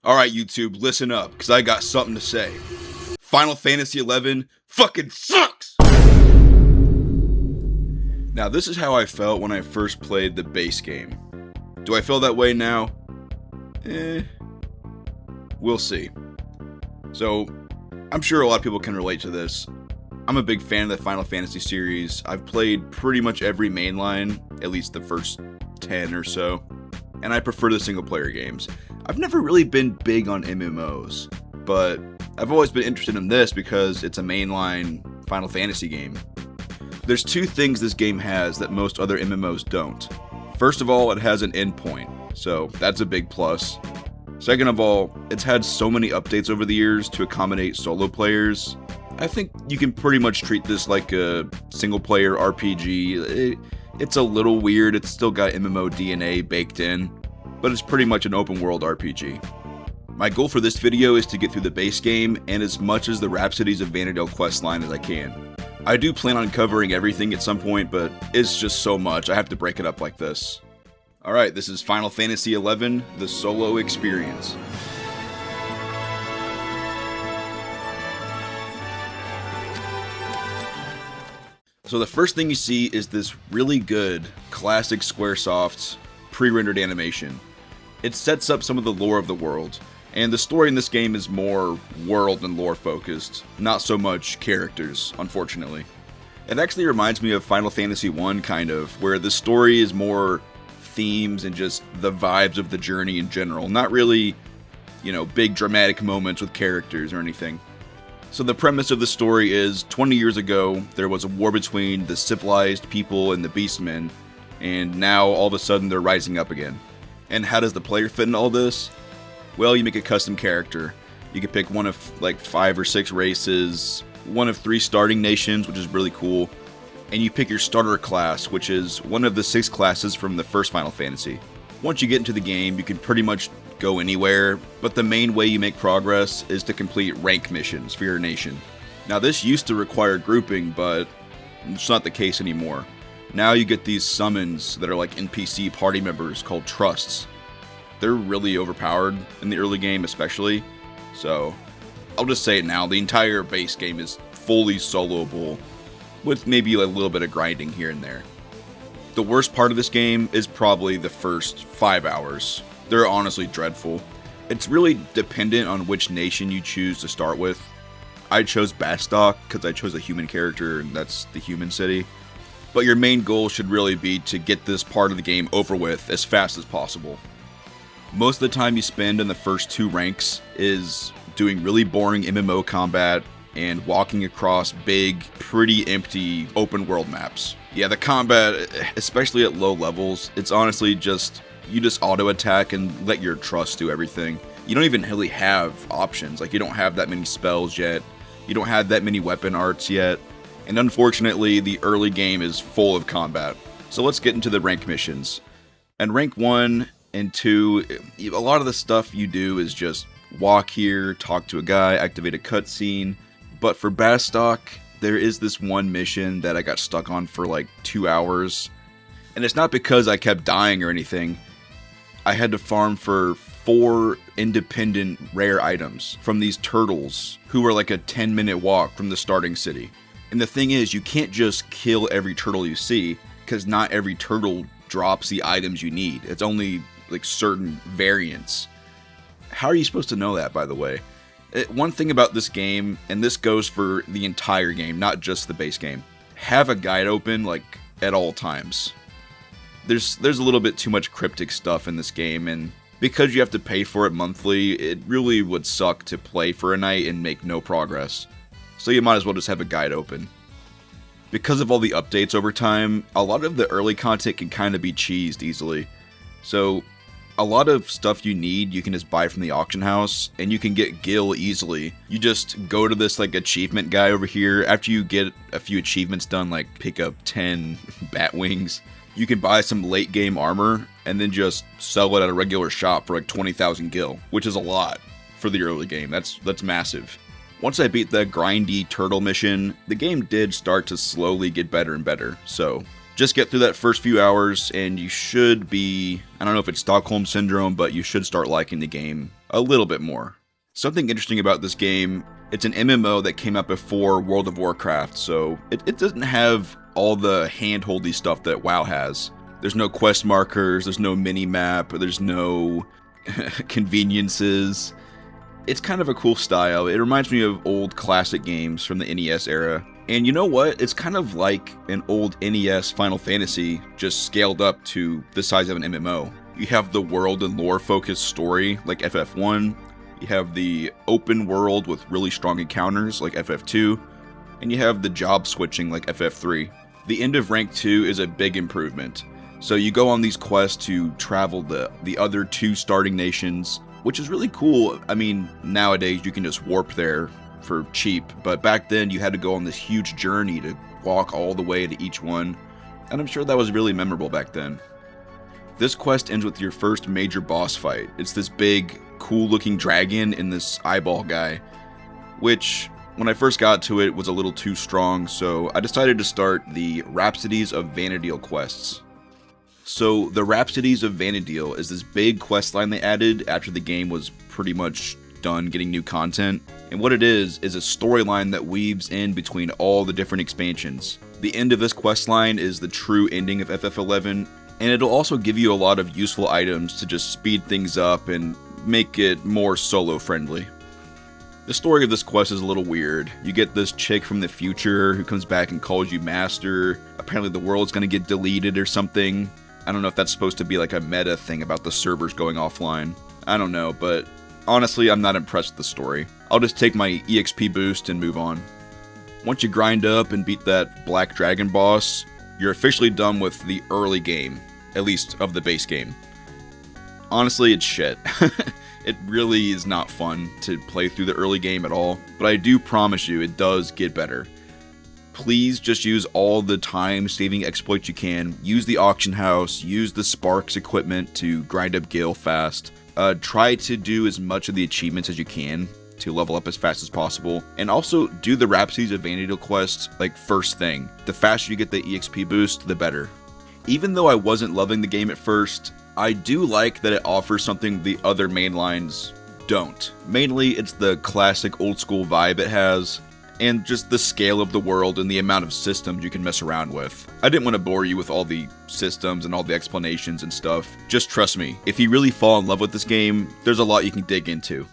Alright YouTube, listen up, because I got something to say. Final Fantasy XI fucking sucks! Now this is how I felt when I first played the base game. Do I feel that way now? We'll see. So, I'm sure a lot of people can relate to this. I'm a big fan of the Final Fantasy series. I've played pretty much every mainline, at least the first 10 or so, and I prefer the single player games. I've never really been big on MMOs, but I've always been interested in this because it's a mainline Final Fantasy game. There's two things this game has that most other MMOs don't. First of all, it has an endpoint, so that's a big plus. Second of all, it's had so many updates over the years to accommodate solo players. I think you can pretty much treat this like a single player RPG. It's a little weird, it's still got MMO DNA baked in, but it's pretty much an open world RPG. My goal for this video is to get through the base game and as much as the Rhapsodies of Vana'diel questline as I can. I do plan on covering everything at some point, but it's just so much, I have to break it up like this. Alright, this is Final Fantasy XI, the solo experience. So the first thing you see is this really good, classic Squaresoft, pre-rendered animation. It sets up some of the lore of the world, and the story in this game is more world and lore focused, not so much characters, unfortunately. It actually reminds me of Final Fantasy I, kind of, where the story is more themes and just the vibes of the journey in general, not really, big dramatic moments with characters or anything. So the premise of the story is, 20 years ago, there was a war between the civilized people and the beastmen, and now all of a sudden they're rising up again. And how does the player fit in all this? Well, you make a custom character. You can pick one of like 5 or 6 races, one of 3 starting nations, which is really cool, and you pick your starter class, which is one of the 6 classes from the first Final Fantasy. Once you get into the game, you can pretty much go anywhere, but the main way you make progress is to complete rank missions for your nation. Now this used to require grouping, but it's not the case anymore. Now you get these summons that are like NPC party members called trusts. They're really overpowered in the early game especially, so I'll just say it now, the entire base game is fully soloable, with maybe a little bit of grinding here and there. The worst part of this game is probably the first 5 hours. They're honestly dreadful. It's really dependent on which nation you choose to start with. I chose Bastok because I chose a human character, and that's the human city. But your main goal should really be to get this part of the game over with as fast as possible. Most of the time you spend in the first 2 ranks is doing really boring MMO combat and walking across big, pretty empty open world maps. Yeah, the combat, especially at low levels, it's honestly just, you just auto attack and let your trust do everything. You don't even really have options, like you don't have that many spells yet, you don't have that many weapon arts yet, and unfortunately the early game is full of combat. So let's get into the rank missions. And rank 1 and 2, a lot of the stuff you do is just walk here, talk to a guy, activate a cutscene. But for Bastok, there is this one mission that I got stuck on for like 2 hours. And it's not because I kept dying or anything. I had to farm for 4 independent rare items from these turtles who were like a 10-minute walk from the starting city. And the thing is, you can't just kill every turtle you see, because not every turtle drops the items you need. It's only like certain variants. How are you supposed to know that, by the way? One thing about this game, and this goes for the entire game, not just the base game, have a guide open like at all times. There's a little bit too much cryptic stuff in this game, and because you have to pay for it monthly, it really would suck to play for a night and make no progress. So you might as well just have a guide open. Because of all the updates over time, a lot of the early content can kind of be cheesed easily. So a lot of stuff you need, you can just buy from the auction house, and you can get Gil easily. You just go to this like achievement guy over here. After you get a few achievements done, like pick up 10 bat wings, you can buy some late game armor, and then just sell it at a regular shop for like 20,000 Gil, which is a lot for the early game. That's massive. Once I beat the grindy turtle mission, the game did start to slowly get better and better, so Just get through that first few hours and you should be, I don't know if it's Stockholm Syndrome, but you should start liking the game a little bit more. Something interesting about this game, it's an MMO that came out before World of Warcraft, so it doesn't have all the hand-holdy stuff that WoW has. There's no quest markers, there's no mini-map, there's no conveniences. It's kind of a cool style. It reminds me of old classic games from the NES era. And you know what? It's kind of like an old NES Final Fantasy, just scaled up to the size of an MMO. You have the world and lore-focused story, like FF1. You have the open world with really strong encounters, like FF2. And you have the job switching, like FF3. The end of Rank 2 is a big improvement. So you go on these quests to travel the other 2 starting nations, which is really cool. I mean, nowadays you can just warp there for cheap, but back then you had to go on this huge journey to walk all the way to each one, and I'm sure that was really memorable back then. This quest ends with your first major boss fight. It's this big, cool-looking dragon and this eyeball guy, which, when I first got to it, was a little too strong, so I decided to start the Rhapsodies of Vana'diel quests. So, the Rhapsodies of Vana'diel is this big questline they added after the game was pretty much done getting new content, and what it is a storyline that weaves in between all the different expansions. The end of this questline is the true ending of FF11, and it'll also give you a lot of useful items to just speed things up and make it more solo friendly. The story of this quest is a little weird. You get this chick from the future who comes back and calls you master. Apparently the world's gonna get deleted or something. I don't know if that's supposed to be like a meta thing about the servers going offline. I don't know, but honestly, I'm not impressed with the story. I'll just take my EXP boost and move on. Once you grind up and beat that Black Dragon boss, you're officially done with the early game, at least of the base game. Honestly, it's shit. It really is not fun to play through the early game at all, but I do promise you it does get better. Please just use all the time-saving exploits you can. Use the auction house, use the Sparks equipment to grind up Gale fast. Try to do as much of the achievements as you can to level up as fast as possible. And also do the Rhapsodies of Vana'diel quest like first thing. The faster you get the EXP boost, the better. Even though I wasn't loving the game at first, I do like that it offers something the other mainlines don't. Mainly, it's the classic old school vibe it has, and just the scale of the world and the amount of systems you can mess around with. I didn't want to bore you with all the systems and all the explanations and stuff. Just trust me, if you really fall in love with this game, there's a lot you can dig into.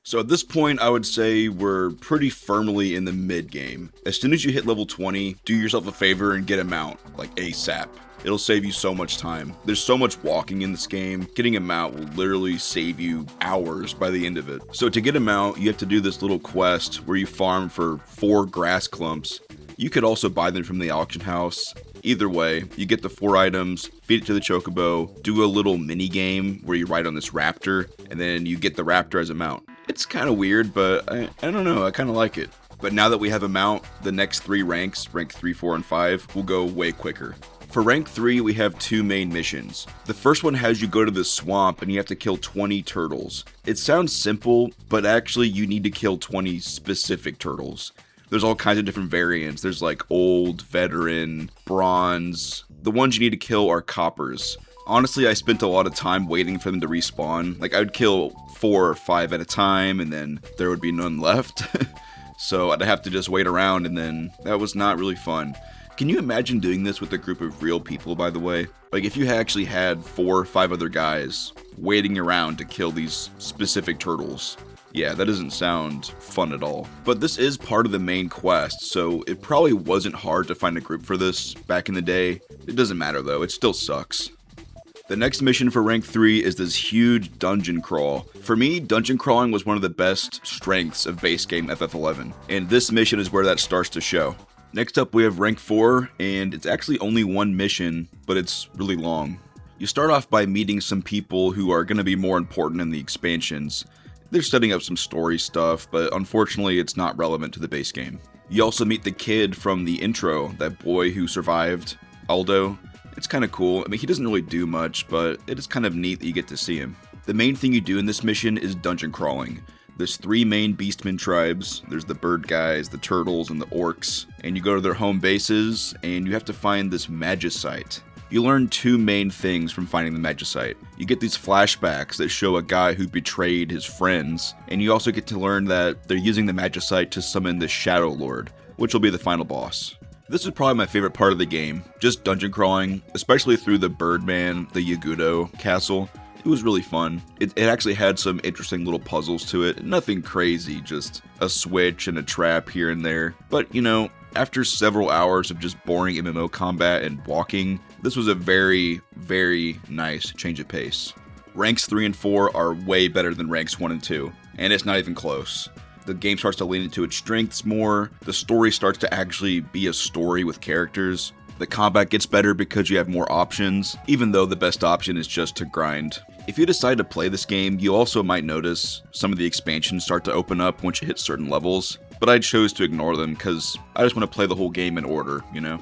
So at this point, I would say we're pretty firmly in the mid-game. As soon as you hit level 20, do yourself a favor and get a mount, like ASAP. It'll save you so much time. There's so much walking in this game. Getting a mount will literally save you hours by the end of it. So to get a mount, you have to do this little quest where you farm for 4 grass clumps. You could also buy them from the auction house. Either way, you get the 4 items, feed it to the chocobo, do a little mini game where you ride on this raptor, and then you get the raptor as a mount. It's kind of weird, but I don't know, I kind of like it. But now that we have a mount, the next 3 ranks, rank 3, 4, and 5, will go way quicker. For rank 3, we have 2 main missions. The first one has you go to the swamp and you have to kill 20 turtles. It sounds simple, but actually you need to kill 20 specific turtles. There's all kinds of different variants. There's like old, veteran, bronze. The ones you need to kill are coppers. Honestly, I spent a lot of time waiting for them to respawn. Like, I would kill 4 or 5 at a time and then there would be none left. So I'd have to just wait around, and then that was not really fun. Can you imagine doing this with a group of real people, by the way? Like, if you actually had 4 or 5 other guys waiting around to kill these specific turtles. Yeah, that doesn't sound fun at all. But this is part of the main quest, so it probably wasn't hard to find a group for this back in the day. It doesn't matter though, it still sucks. The next mission for rank 3 is this huge dungeon crawl. For me, dungeon crawling was one of the best strengths of base game FF11, and this mission is where that starts to show. Next up, we have rank 4, and it's actually only 1 mission, but it's really long. You start off by meeting some people who are going to be more important in the expansions. They're setting up some story stuff, but unfortunately it's not relevant to the base game. You also meet the kid from the intro, that boy who survived, Aldo. It's kind of cool. I mean, he doesn't really do much, but it is kind of neat that you get to see him. The main thing you do in this mission is dungeon crawling. There's 3 main beastmen tribes. There's the bird guys, the turtles, and the orcs. And you go to their home bases, and you have to find this magicite. You learn 2 main things from finding the magicite. You get these flashbacks that show a guy who betrayed his friends, and you also get to learn that they're using the magicite to summon the Shadow Lord, which will be the final boss. This is probably my favorite part of the game, just dungeon crawling, especially through the Birdman, the Yagudo castle. It was really fun. It actually had some interesting little puzzles to it. Nothing crazy, just a switch and a trap here and there. But, you know, after several hours of just boring MMO combat and walking, this was a very, very nice change of pace. Ranks 3 and 4 are way better than ranks 1 and 2, and it's not even close. The game starts to lean into its strengths more, the story starts to actually be a story with characters. The combat gets better because you have more options, even though the best option is just to grind. If you decide to play this game, you also might notice some of the expansions start to open up once you hit certain levels, but I chose to ignore them because I just want to play the whole game in order, you know?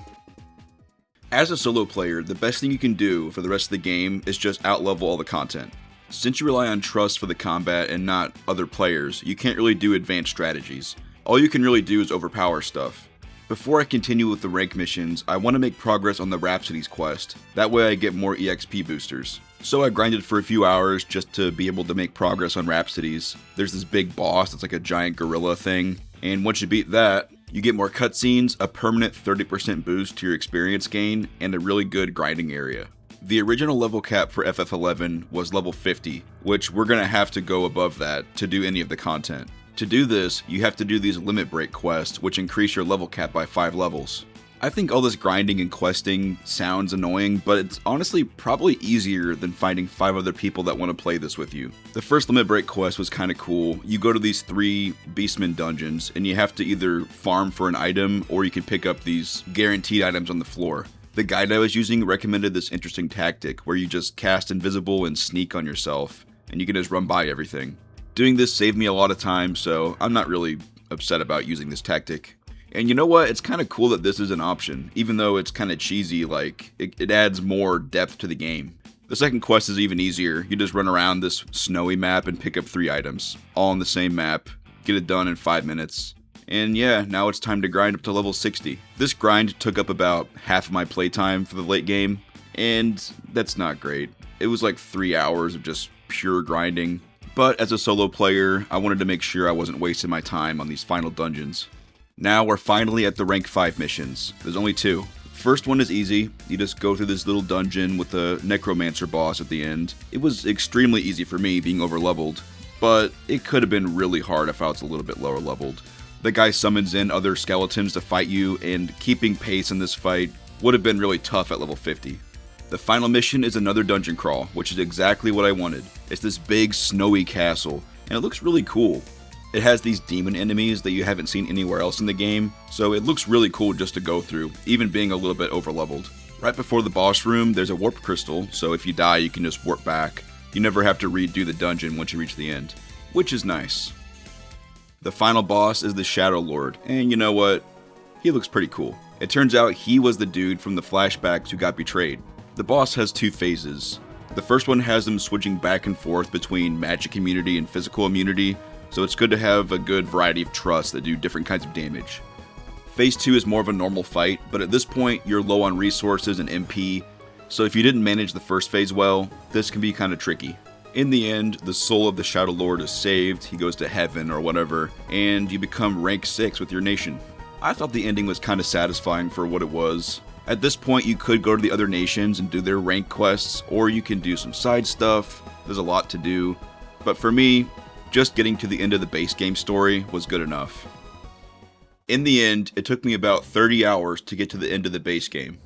As a solo player, the best thing you can do for the rest of the game is just outlevel all the content. Since you rely on trust for the combat and not other players, you can't really do advanced strategies. All you can really do is overpower stuff. Before I continue with the rank missions, I want to make progress on the Rhapsodies quest. That way I get more EXP boosters. So I grinded for a few hours just to be able to make progress on Rhapsodies. There's this big boss that's like a giant gorilla thing, and once you beat that, you get more cutscenes, a permanent 30% boost to your experience gain, and a really good grinding area. The original level cap for FF11 was level 50, which we're going to have to go above that to do any of the content. To do this, you have to do these limit break quests, which increase your level cap by 5 levels. I think all this grinding and questing sounds annoying, but it's honestly probably easier than finding 5 other people that want to play this with you. The first limit break quest was kind of cool. You go to these 3 Beastmen dungeons, and you have to either farm for an item, or you can pick up these guaranteed items on the floor. The guide I was using recommended this interesting tactic, where you just cast invisible and sneak on yourself, and you can just run by everything. Doing this saved me a lot of time, so I'm not really upset about using this tactic. And you know what? It's kind of cool that this is an option, even though it's kind of cheesy, like, it adds more depth to the game. The second quest is even easier. You just run around this snowy map and pick up 3 items, all on the same map, get it done in 5 minutes. And yeah, now it's time to grind up to level 60. This grind took up about half of my playtime for the late game, and that's not great. It was like 3 hours of just pure grinding. But as a solo player, I wanted to make sure I wasn't wasting my time on these final dungeons. Now we're finally at the rank 5 missions. There's only 2. First one is easy. You just go through this little dungeon with a necromancer boss at the end. It was extremely easy for me being overleveled, but it could have been really hard if I was a little bit lower leveled. The guy summons in other skeletons to fight you, and keeping pace in this fight would have been really tough at level 50. The final mission is another dungeon crawl, which is exactly what I wanted. It's this big snowy castle, and it looks really cool. It has these demon enemies that you haven't seen anywhere else in the game, so it looks really cool just to go through, even being a little bit overleveled. Right before the boss room, there's a warp crystal, so if you die, you can just warp back. You never have to redo the dungeon once you reach the end, which is nice. The final boss is the Shadow Lord, and you know what? He looks pretty cool. It turns out he was the dude from the flashbacks who got betrayed. The boss has 2 phases. The first one has him switching back and forth between magic immunity and physical immunity, so it's good to have a good variety of trusts that do different kinds of damage. Phase 2 is more of a normal fight, but at this point you're low on resources and MP, so if you didn't manage the first phase well, this can be kind of tricky. In the end, the soul of the Shadow Lord is saved, he goes to heaven or whatever, and you become rank 6 with your nation. I thought the ending was kind of satisfying for what it was. At this point you could go to the other nations and do their rank quests, or you can do some side stuff. There's a lot to do, but for me, just getting to the end of the base game story was good enough. In the end, it took me about 30 hours to get to the end of the base game.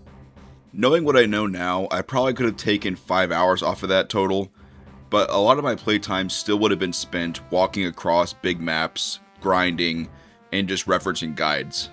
Knowing what I know now, I probably could have taken 5 hours off of that total, but a lot of my playtime still would have been spent walking across big maps, grinding, and just referencing guides.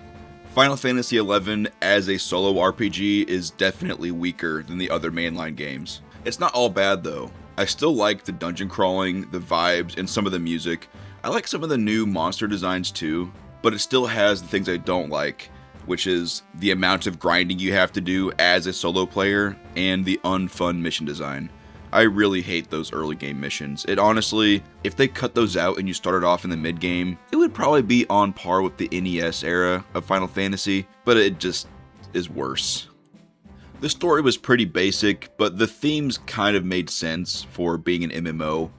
Final Fantasy XI as a solo RPG is definitely weaker than the other mainline games. It's not all bad though. I still like the dungeon crawling, the vibes, and some of the music. I like some of the new monster designs too, but it still has the things I don't like, which is the amount of grinding you have to do as a solo player and the unfun mission design. I really hate those early game missions. It honestly, if they cut those out and you started off in the mid game, it would probably be on par with the NES era of Final Fantasy, but it just is worse. The story was pretty basic, but the themes kind of made sense for being an MMO.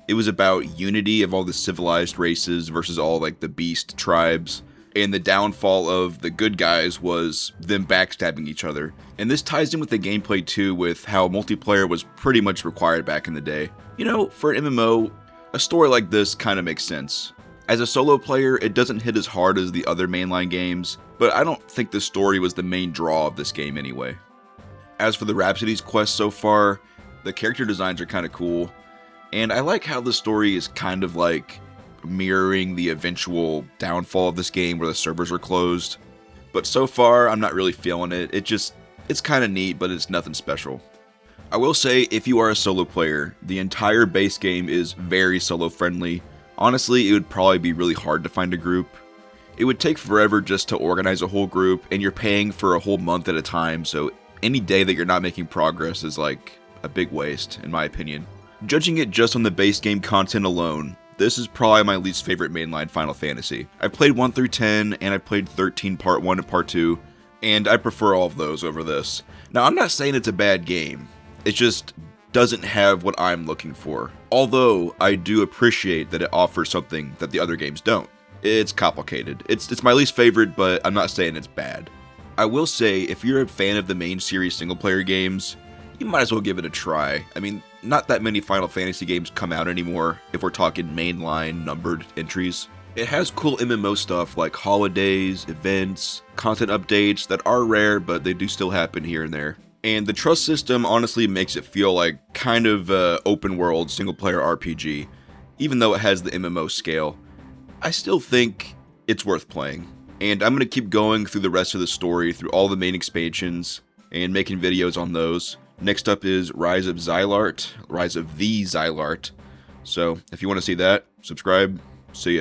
It was about unity of all the civilized races versus all like the beast tribes, and the downfall of the good guys was them backstabbing each other. And this ties in with the gameplay too, with how multiplayer was pretty much required back in the day. You know, for an MMO, a story like this kind of makes sense. As a solo player, it doesn't hit as hard as the other mainline games, but I don't think the story was the main draw of this game anyway. As for the Rhapsody's quest so far, the character designs are kind of cool, and I like how the story is kind of like mirroring the eventual downfall of this game where the servers are closed. But so far, I'm not really feeling it. It's kind of neat, but it's nothing special. I will say, if you are a solo player, the entire base game is very solo friendly. Honestly, it would probably be really hard to find a group. It would take forever just to organize a whole group, and you're paying for a whole month at a time, so any day that you're not making progress is like a big waste, in my opinion. Judging it just on the base game content alone, this is probably my least favorite mainline Final Fantasy. I've played 1 through 10, and I've played 13 Part 1 and Part 2, and I prefer all of those over this. Now, I'm not saying it's a bad game, it just doesn't have what I'm looking for. Although, I do appreciate that it offers something that the other games don't. It's complicated. It's my least favorite, but I'm not saying it's bad. I will say, if you're a fan of the main series single-player games, you might as well give it a try. I mean, not that many Final Fantasy games come out anymore, if we're talking mainline numbered entries. It has cool MMO stuff like holidays, events, content updates that are rare, but they do still happen here and there. And the trust system honestly makes it feel like kind of open world single-player RPG, even though it has the MMO scale. I still think it's worth playing. And I'm going to keep going through the rest of the story, through all the main expansions, and making videos on those. Next up is Rise of the Xylart. So, if you want to see that, subscribe. See ya.